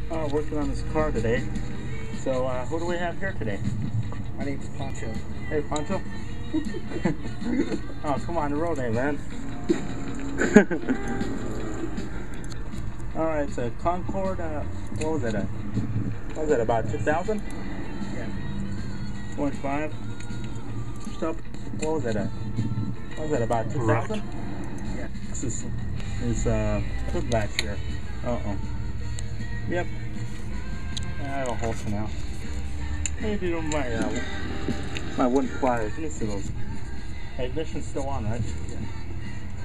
Working on this car today. So, who do we have here today? My name's Poncho. Hey, Poncho. Oh, come on, the road name, man. Alright, so Concord, what was it, about 2000? Yeah. 1.5. Stop. What was it, about 2000? Yeah. This is Latch here. Uh-oh. Yep. I have a hole for now. Maybe my wooden pliers. Let me see those. Ignition's still on, right? Yeah.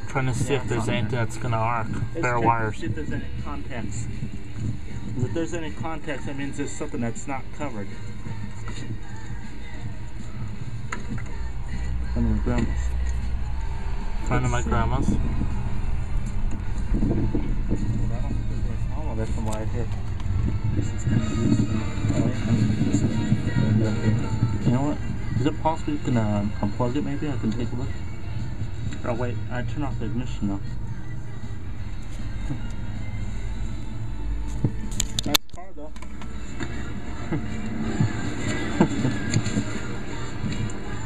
Trying to see if there's anything that's gonna arc. Bare wires. See if there's any contacts. If there's any contacts, that means there's something that's not covered. One of my grandma's. Friend of my grandma's. Oh, there's some wire here. You know what? Is it possible you can unplug it maybe? I can take a look. Oh wait, I turn off the ignition now. Nice car though.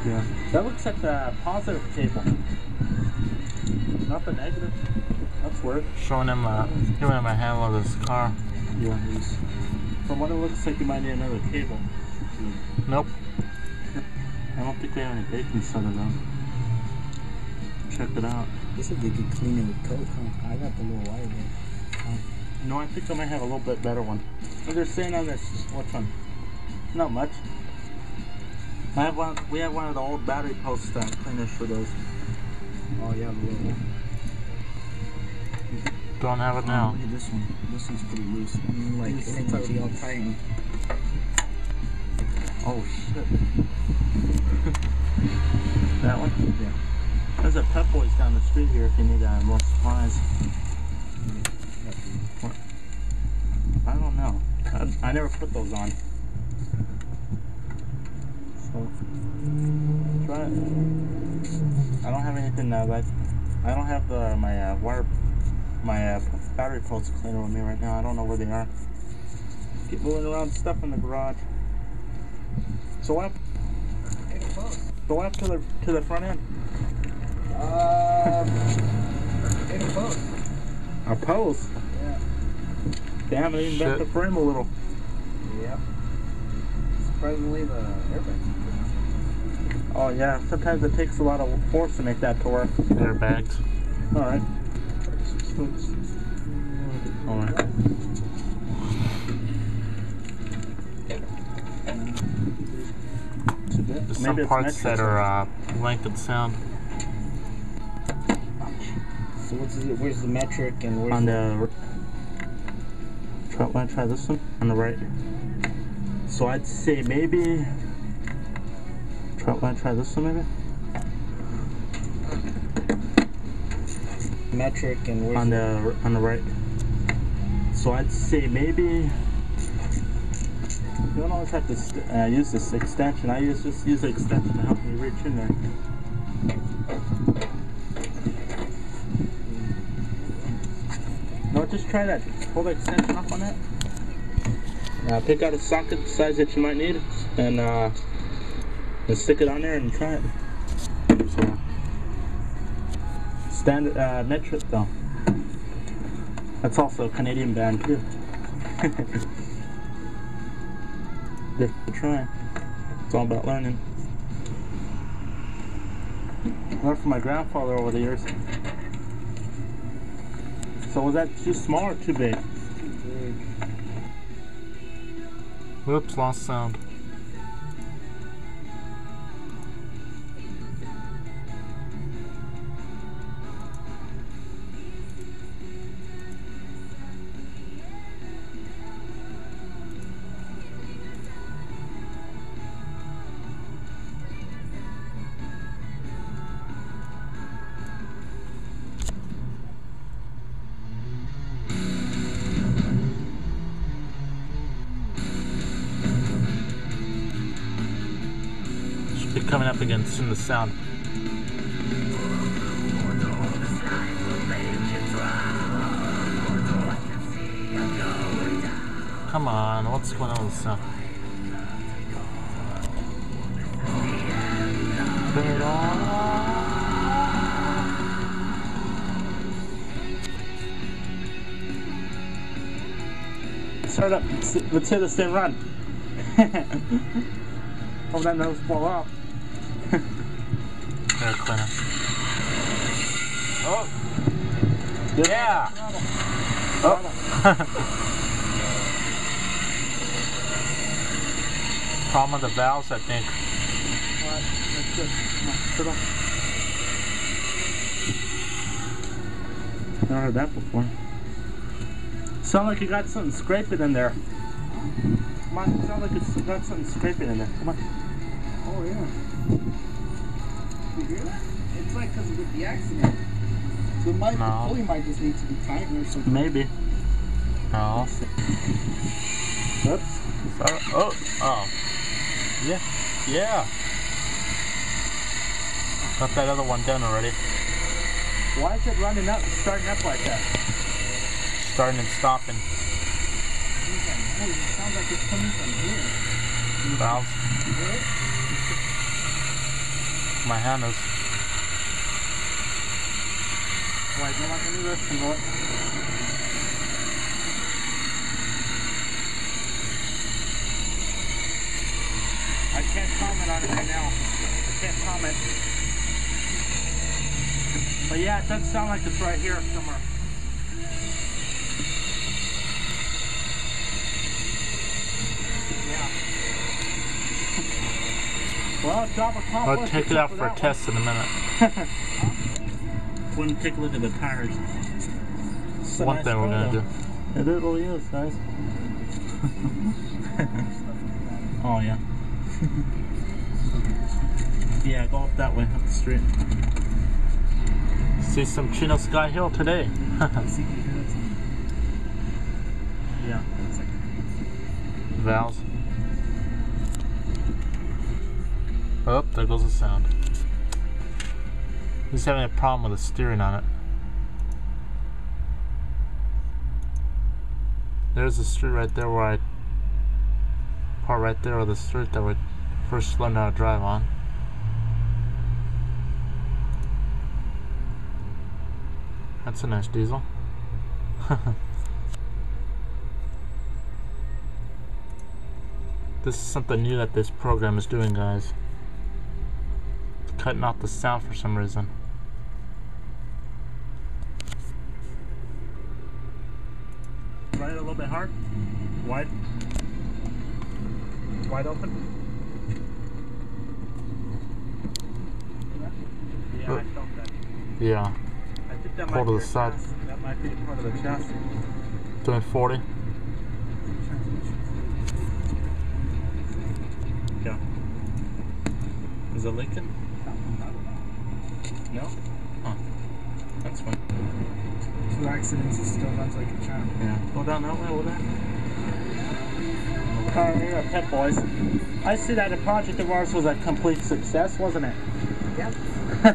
Yeah. That looks like the positive cable. Not the negative. That's weird. Showing him giving him a handle of this car. Yeah. From what it looks like, you might need another cable. Nope. I don't think they have any baking soda though. Check it out. This would be good cleaning with Coke, huh? I got the little wire there. No, I think I might have a little bit better one. What they're saying on this, which one? Not much. We have one of the old battery post cleaners for those. Oh yeah, the little one. Don't have it now. Look at this one. This one's pretty loose. I mean, like, it ain't totally all tight. Oh shit. That one? Yeah. There's a Pep Boys down the street here if you need more supplies. What? I don't know. I never put those on. So, try it. I don't have anything like, I don't have my battery pulse cleaner with me right now. I don't know where they are. Keep moving around stuff in the garage. So what happened to the front end? Hit a post. A post? Yeah. Damn, it even bent the frame a little. Yeah. Surprisingly, the airbags. Oh yeah, sometimes it takes a lot of force to make that to work. Airbags. Alright. Alright. There's some parts that are length sound. So where's the metric and where's on the want to try this one on the right? So I'd say maybe want to try this one maybe? Metric and where's on the right. So I'd say maybe you don't always have to use this extension. I just use the extension to help me reach in there. No, just try that. Pull the extension up on that. Pick out a socket size that you might need, and stick it on there and try it. So, standard metric though. That's also a Canadian band too. Just try. It's all about learning. I learned from my grandfather over the years. So was that too small or too big? too big? Whoops, lost sound. Coming up against in the sound. come on. What's going on with the sound? Turn it on. Start up. Let's hear this thing run. Hope that nose fall off. Air cleaner. Oh. Yeah. Oh. Problem with the valves, I think. Alright, that's good. Come on, sit on. Never heard that before. Sound like you got something scraping in there. Come on, sound like it's got something scraping in there. Come on. Oh yeah. You hear that? It's like because with the accident. So the pulley might just need to be tightened or something. Maybe. No. Oops. Oh. Oh. Yeah. Yeah. Got that other one done already. Why is it running up, starting up like that? Starting and stopping. It sounds like it's coming from here. Valves. My hand is. Why don't want to do this and what? I can't comment on it right now. I can't comment. But yeah, it does sound like it's right here somewhere. Yeah. Well, job accomplished. I'll take it out for a test in a minute. When take a look at the tires. One thing we're gonna do. It really is, guys. Oh yeah. Yeah, go up that way, up the street. See some Chino Sky Hill today. Yeah. Valves. Oh, there goes the sound. He's having a problem with the steering on it. There's the street right there where I part right there of the street that we first learned how to drive on. That's a nice diesel. This is something new that this program is doing, guys. It's cutting out the sound for some reason. Right, a little bit hard. Wide. Wide open. Yeah, I felt that. Yeah. I think that Pull might to be the side. chassis. That might be part of the chassis. Doing 40. Yeah. Is it leaking? No? Huh. That's fine. So the accidents, it still runs like a champ. Yeah. Go down that way, over there. Alright, here are Pet Boys. I see that the project of ours was a complete success, wasn't it? Yeah.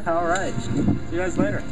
Alright. See you guys later.